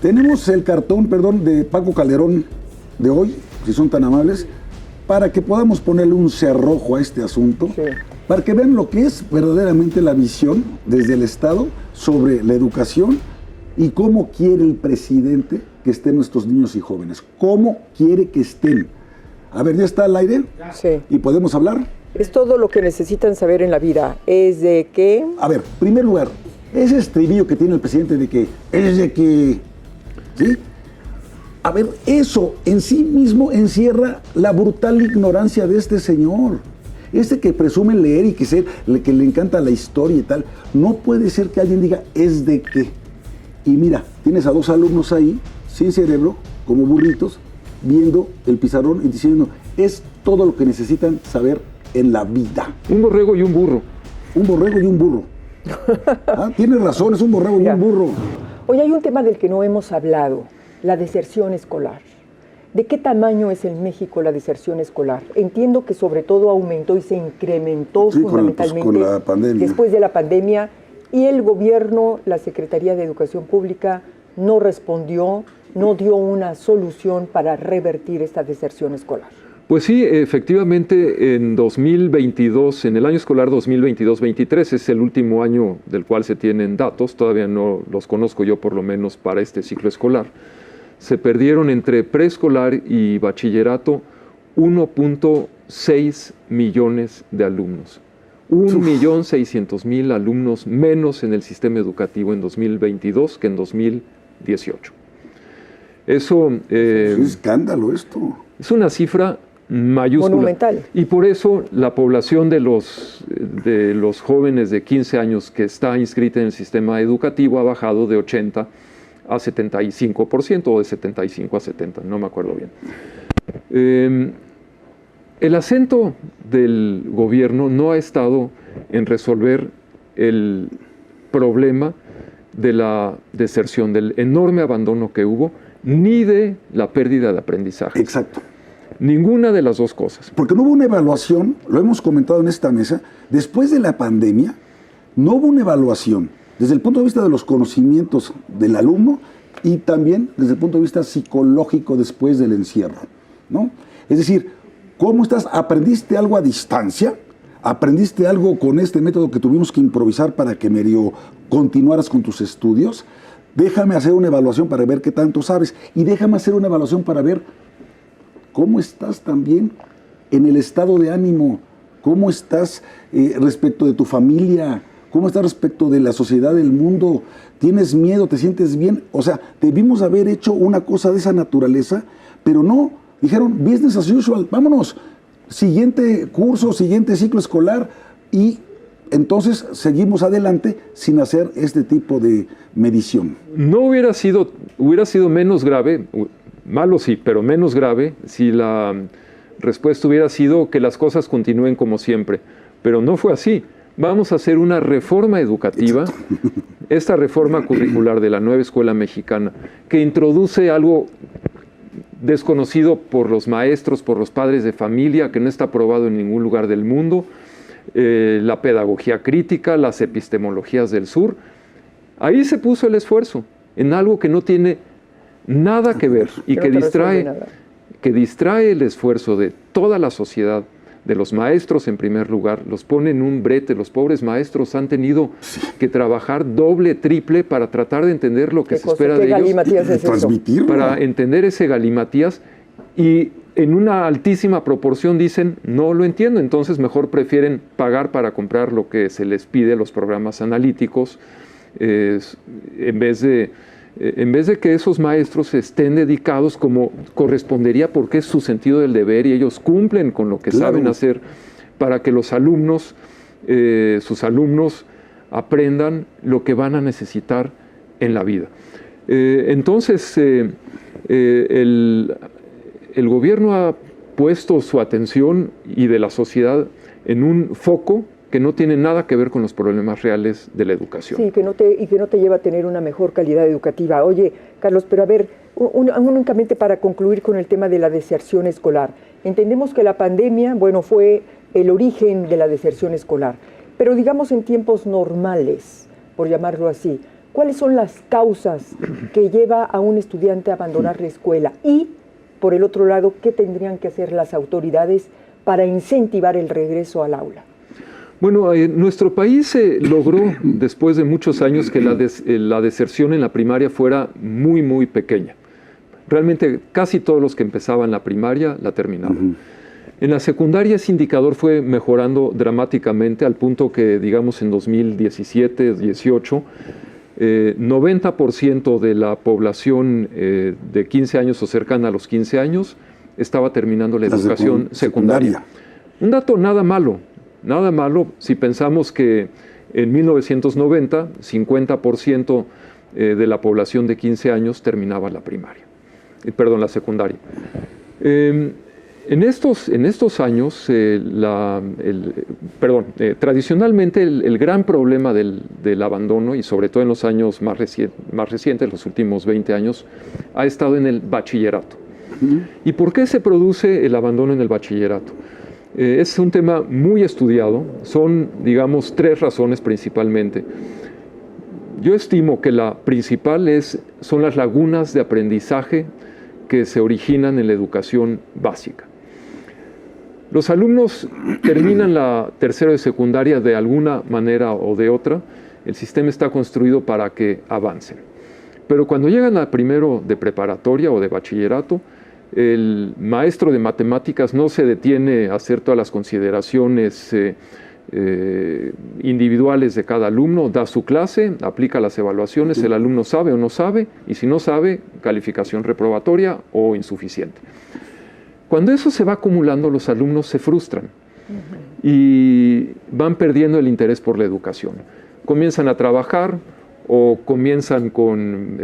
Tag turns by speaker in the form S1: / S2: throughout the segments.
S1: Tenemos el cartón, de Paco Calderón de hoy, si son tan amables, para que podamos ponerle un cerrojo a este asunto, sí, para que vean lo que es verdaderamente la visión desde el Estado sobre la educación y cómo quiere el presidente que estén nuestros niños y jóvenes. ¿Cómo quiere que estén? A ver, ¿ya está al aire?
S2: Sí.
S1: ¿Y podemos hablar?
S2: Es todo lo que necesitan saber en la vida. Es de que...
S1: A ver, en primer lugar, ese estribillo que tiene el presidente de que es de que... ¿Sí? A ver, eso en sí mismo encierra la brutal ignorancia de este señor. Este que presume leer y que le encanta la historia y tal. No puede ser que alguien diga es de qué. Y mira, tienes a dos alumnos ahí, sin cerebro, como burritos, viendo el pizarrón y diciendo, es todo lo que necesitan saber en la vida.
S3: Un borrego y un burro.
S1: Un borrego y un burro. Tienes razón, es un borrego y un burro.
S2: Hoy hay un tema del que no hemos hablado, la deserción escolar. ¿De qué tamaño es en México la deserción escolar? Entiendo que sobre todo aumentó y se incrementó fundamentalmente
S1: con la pandemia.
S2: Después de la pandemia, y el gobierno, la Secretaría de Educación Pública, no respondió, no dio una solución para revertir esta deserción escolar.
S3: Pues sí, efectivamente, en 2022, en el año escolar 2022-23, es el último año del cual se tienen datos, todavía no los conozco yo por lo menos para este ciclo escolar, se perdieron entre preescolar y bachillerato 1.6 millones de alumnos. 1.600.000 alumnos menos en el sistema educativo en 2022 que en 2018. Eso...
S1: es un escándalo esto.
S3: Es una cifra mayúscula.
S2: Monumental.
S3: Y por eso la población de los jóvenes de 15 años que está inscrita en el sistema educativo ha bajado de 80 a 75%, o de 75 a 70, no me acuerdo bien. El acento del gobierno no ha estado en resolver el problema de la deserción, del enorme abandono que hubo, ni de la pérdida de aprendizaje.
S1: Exacto.
S3: Ninguna de las dos cosas.
S1: Porque no hubo una evaluación, lo hemos comentado en esta mesa, después de la pandemia, no hubo una evaluación desde el punto de vista de los conocimientos del alumno y también desde el punto de vista psicológico después del encierro, ¿no? Es decir, ¿cómo estás? ¿Aprendiste algo a distancia? ¿Aprendiste algo con este método que tuvimos que improvisar para que medio continuaras con tus estudios? Déjame hacer una evaluación para ver qué tanto sabes y déjame hacer una evaluación para ver cómo estás también en el estado de ánimo, cómo estás respecto de tu familia, cómo estás respecto de la sociedad, del mundo. ¿Tienes miedo? ¿Te sientes bien? O sea, debimos haber hecho una cosa de esa naturaleza, pero no. Dijeron, business as usual, vámonos. Siguiente curso, siguiente ciclo escolar y entonces seguimos adelante sin hacer este tipo de medición.
S3: No hubiera sido menos grave, malo sí, pero menos grave, si la respuesta hubiera sido que las cosas continúen como siempre. Pero no fue así. Vamos a hacer una reforma educativa, esta reforma curricular de la nueva escuela mexicana, que introduce algo desconocido por los maestros, por los padres de familia, que no está aprobado en ningún lugar del mundo, la pedagogía crítica, las epistemologías del sur. Ahí se puso el esfuerzo, en algo que no tiene nada que ver y que distrae el esfuerzo de toda la sociedad, de los maestros en primer lugar, los pone en un brete. Los pobres maestros han tenido que trabajar doble, triple para tratar de entender lo que se espera de ellos, para entender ese galimatías, y en una altísima proporción dicen, no lo entiendo, entonces mejor prefieren pagar para comprar lo que se les pide, los programas analíticos, en vez de que esos maestros estén dedicados como correspondería, porque es su sentido del deber y ellos cumplen con lo que saben hacer para que los alumnos, sus alumnos, aprendan lo que van a necesitar en la vida. Entonces, el gobierno ha puesto su atención y de la sociedad en un foco que no tiene nada que ver con los problemas reales de la educación.
S2: Sí, que no te lleva a tener una mejor calidad educativa. Oye, Carlos, pero a ver, únicamente para concluir con el tema de la deserción escolar. Entendemos que la pandemia, bueno, fue el origen de la deserción escolar, pero digamos en tiempos normales, por llamarlo así, ¿Cuáles son las causas que lleva a un estudiante a abandonar la escuela? Y, por el otro lado, ¿qué tendrían que hacer las autoridades para incentivar el regreso al aula?
S3: Bueno, nuestro país logró, después de muchos años, que la deserción en la primaria fuera muy, muy pequeña. Realmente casi todos los que empezaban la primaria la terminaban. En la secundaria ese indicador fue mejorando dramáticamente al punto que, digamos, en 2017-18, 90% de la población de 15 años o cercana a los 15 años estaba terminando la educación secundaria. Un dato nada malo si pensamos que en 1990 50% de la población de 15 años terminaba la secundaria. En estos años, tradicionalmente el gran problema del abandono, y sobre todo en los años más recientes, los últimos 20 años, ha estado en el bachillerato. ¿Y por qué se produce el abandono en el bachillerato? Es un tema muy estudiado, son, digamos, 3 razones principalmente. Yo estimo que la principal son las lagunas de aprendizaje que se originan en la educación básica. Los alumnos terminan la tercera de secundaria de alguna manera o de otra. El sistema está construido para que avancen. Pero cuando llegan a primero de preparatoria o de bachillerato, el maestro de matemáticas no se detiene a hacer todas las consideraciones individuales de cada alumno, da su clase, aplica las evaluaciones, el alumno sabe o no sabe, y si no sabe, calificación reprobatoria o insuficiente. Cuando eso se va acumulando, los alumnos se frustran y van perdiendo el interés por la educación. Comienzan a trabajar o comienzan con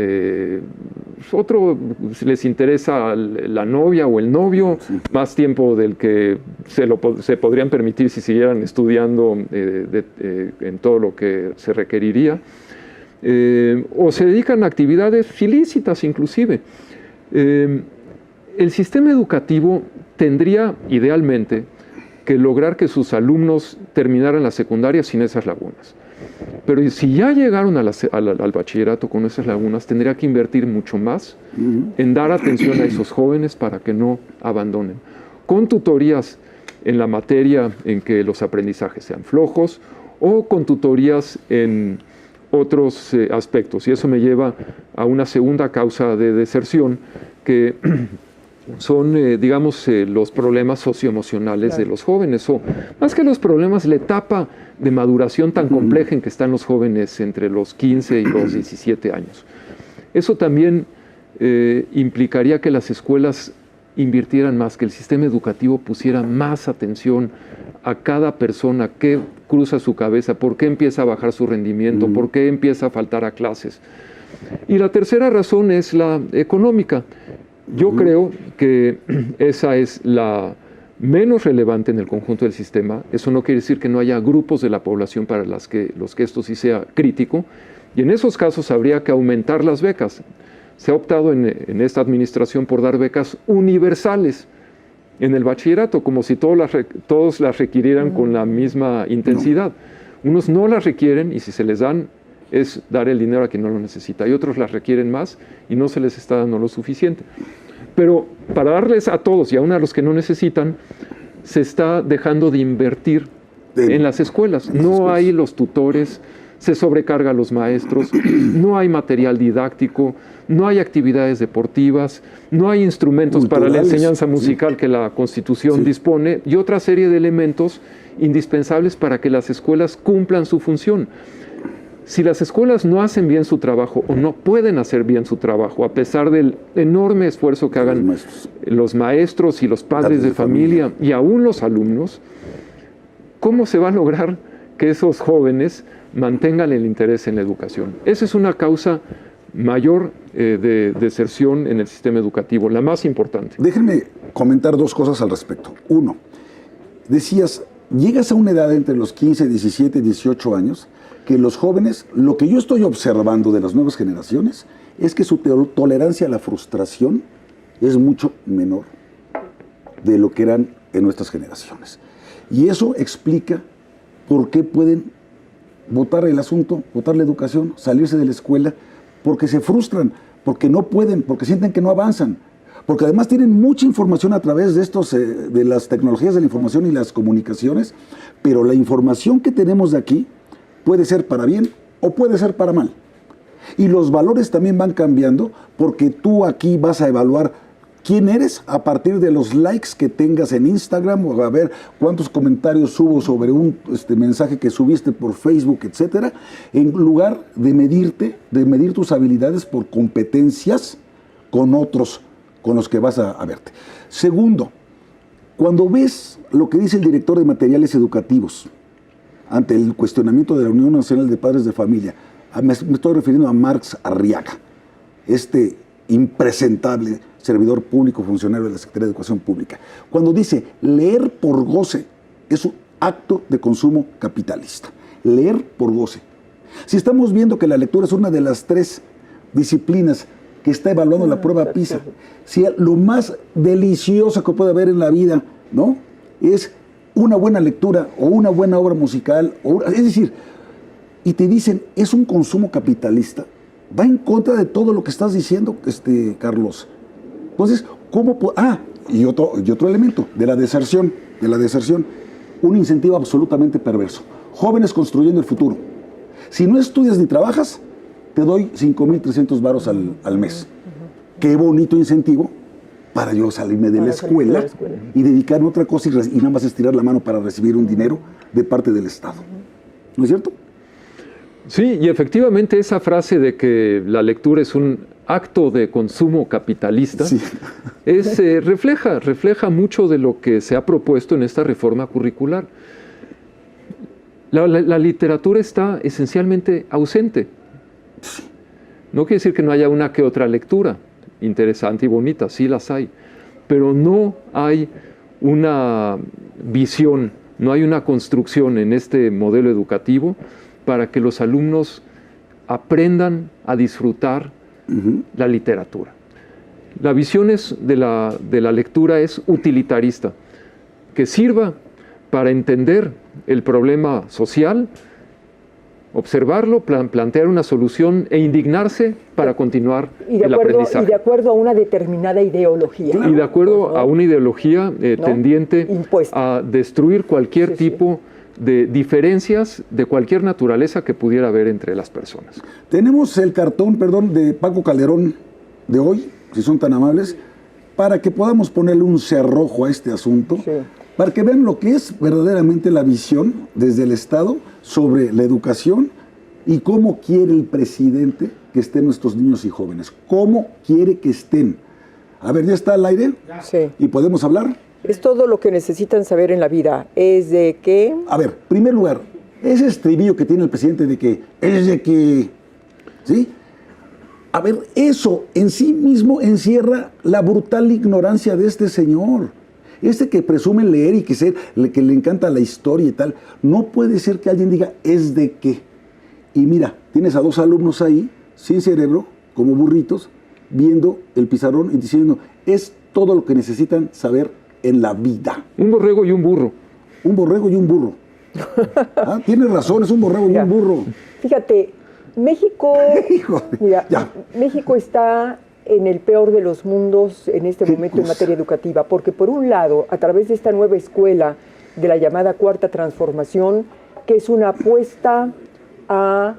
S3: les interesa la novia o el novio, más tiempo del que se podrían permitir si siguieran estudiando en todo lo que se requeriría, o se dedican a actividades ilícitas inclusive. El sistema educativo tendría idealmente que lograr que sus alumnos terminaran la secundaria sin esas lagunas. Pero si ya llegaron al bachillerato con esas lagunas, tendría que invertir mucho más en dar atención a esos jóvenes para que no abandonen. Con tutorías en la materia en que los aprendizajes sean flojos o con tutorías en otros aspectos. Y eso me lleva a una segunda causa de deserción que son, los problemas socioemocionales de los jóvenes, o más que los problemas, la etapa de maduración tan compleja en que están los jóvenes entre los 15 y los 17 años. Eso también implicaría que las escuelas invirtieran más, que el sistema educativo pusiera más atención a cada persona, qué cruza su cabeza, por qué empieza a bajar su rendimiento, por qué empieza a faltar a clases. Y la tercera razón es la económica. Yo creo que esa es la menos relevante en el conjunto del sistema. Eso no quiere decir que no haya grupos de la población para los que esto sí sea crítico. Y en esos casos habría que aumentar las becas. Se ha optado en esta administración por dar becas universales en el bachillerato, como si todos las requirieran con la misma intensidad. Unos no las requieren y si se les dan es dar el dinero a quien no lo necesita, y otros las requieren más y no se les está dando lo suficiente. Pero para darles a todos y aún a los que no necesitan, se está dejando de invertir en las escuelas. No hay los tutores, se sobrecarga a los maestros, no hay material didáctico, no hay actividades deportivas, no hay instrumentos para la enseñanza musical que la Constitución dispone, y otra serie de elementos indispensables para que las escuelas cumplan su función. Si las escuelas no hacen bien su trabajo o no pueden hacer bien su trabajo, a pesar del enorme esfuerzo que hagan los maestros y los padres de familia y aún los alumnos, ¿cómo se va a lograr que esos jóvenes mantengan el interés en la educación? Esa es una causa mayor de deserción en el sistema educativo, la más importante.
S1: Déjenme comentar 2 cosas al respecto. Uno, decías, llegas a una edad entre los 15, 17, 18 años, que los jóvenes, lo que yo estoy observando de las nuevas generaciones, es que su tolerancia a la frustración es mucho menor de lo que eran en nuestras generaciones. Y eso explica por qué pueden botar el asunto, botar la educación, salirse de la escuela, porque se frustran, porque no pueden, porque sienten que no avanzan, porque además tienen mucha información a través de de las tecnologías de la información y las comunicaciones, pero la información que tenemos de aquí puede ser para bien o puede ser para mal. Y los valores también van cambiando, porque tú aquí vas a evaluar quién eres a partir de los likes que tengas en Instagram, o a ver cuántos comentarios subo sobre un mensaje que subiste por Facebook, etcétera, en lugar de medir tus habilidades por competencias con otros con los que vas a verte. Segundo, cuando ves lo que dice el director de materiales educativos ante el cuestionamiento de la Unión Nacional de Padres de Familia, me estoy refiriendo a Marx Arriaga, este impresentable servidor público, funcionario de la Secretaría de Educación Pública, cuando dice leer por goce es un acto de consumo capitalista. Leer por goce. Si estamos viendo que la lectura es una de las 3 disciplinas que está evaluando la prueba PISA, si lo más delicioso que puede haber en la vida, ¿no?, es una buena lectura o una buena obra musical, es decir, y te dicen es un consumo capitalista, va en contra de todo lo que estás diciendo, Carlos. Entonces, ¿cómo? Y otro elemento de la deserción, un incentivo absolutamente perverso. Jóvenes construyendo el futuro. Si no estudias ni trabajas, te doy 5,300 varos al mes. Qué bonito incentivo para yo salirme de la escuela y dedicarme a otra cosa y nada más estirar la mano para recibir un dinero de parte del Estado. ¿No es cierto?
S3: Sí, y efectivamente esa frase de que la lectura es un acto de consumo capitalista,
S1: sí,
S3: refleja mucho de lo que se ha propuesto en esta reforma curricular. La literatura está esencialmente ausente. No quiere decir que no haya una que otra lectura interesante y bonita, sí las hay, pero no hay una visión, no hay una construcción en este modelo educativo para que los alumnos aprendan a disfrutar la literatura. La visión de la lectura es utilitarista, que sirva para entender el problema social, observarlo, plantear una solución e indignarse para continuar el aprendizaje.
S2: Y de acuerdo a una determinada ideología.
S3: Y de acuerdo a una ideología tendiente
S2: impuesta
S3: a destruir cualquier tipo de diferencias de cualquier naturaleza que pudiera haber entre las personas.
S1: Tenemos el cartón, de Paco Calderón de hoy, si son tan amables, para que podamos ponerle un cerrojo a este asunto, para que vean lo que es verdaderamente la visión desde el Estado sobre la educación y cómo quiere el presidente que estén nuestros niños y jóvenes. ¿Cómo quiere que estén? A ver, ¿ya está al aire?
S2: Sí.
S1: ¿Y podemos hablar?
S2: Es todo lo que necesitan saber en la vida. Es de que...
S1: A ver, en primer lugar, ese estribillo que tiene el presidente de que es de que... ¿Sí? A ver, eso en sí mismo encierra la brutal ignorancia de este señor. Que presume leer y que le encanta la historia y tal. No puede ser que alguien diga es de qué. Y mira, tienes a 2 alumnos ahí, sin cerebro, como burritos, viendo el pizarrón y diciendo, es todo lo que necesitan saber en la vida.
S3: Un borrego y un burro.
S1: Un borrego y un burro. Tienes razón, es un borrego y un burro.
S2: Fíjate, México, México está en el peor de los mundos en este momento en materia educativa, porque por un lado, a través de esta nueva escuela de la llamada Cuarta Transformación, que es una apuesta a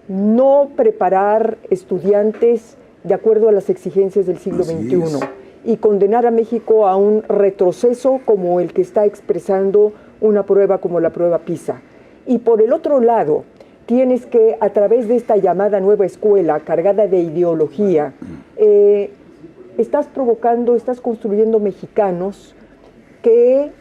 S2: no preparar estudiantes de acuerdo a las exigencias del siglo XXI y condenar a México a un retroceso como el que está expresando una prueba como la prueba PISA. Y por el otro lado, tienes que, a través de esta llamada nueva escuela cargada de ideología, estás construyendo mexicanos que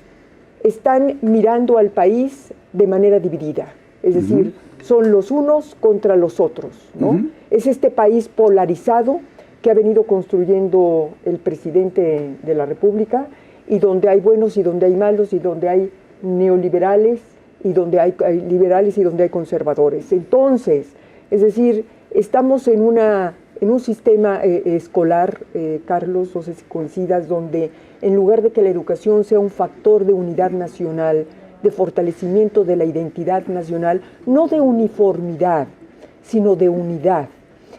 S2: están mirando al país de manera dividida. Es decir, son los unos contra los otros, ¿no? Es este país polarizado que ha venido construyendo el presidente de la República, y donde hay buenos y donde hay malos, y donde hay neoliberales y donde hay liberales y donde hay conservadores. Entonces, es decir, estamos en un sistema escolar, Carlos, no sé si coincidas, donde en lugar de que la educación sea un factor de unidad nacional, de fortalecimiento de la identidad nacional, no de uniformidad, sino de unidad,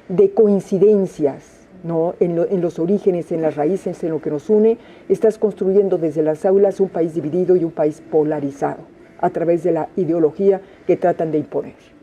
S2: de coincidencias, ¿no? En los orígenes, en las raíces, en lo que nos une. Estás construyendo desde las aulas un país dividido y un país polarizado a través de la ideología que tratan de imponer.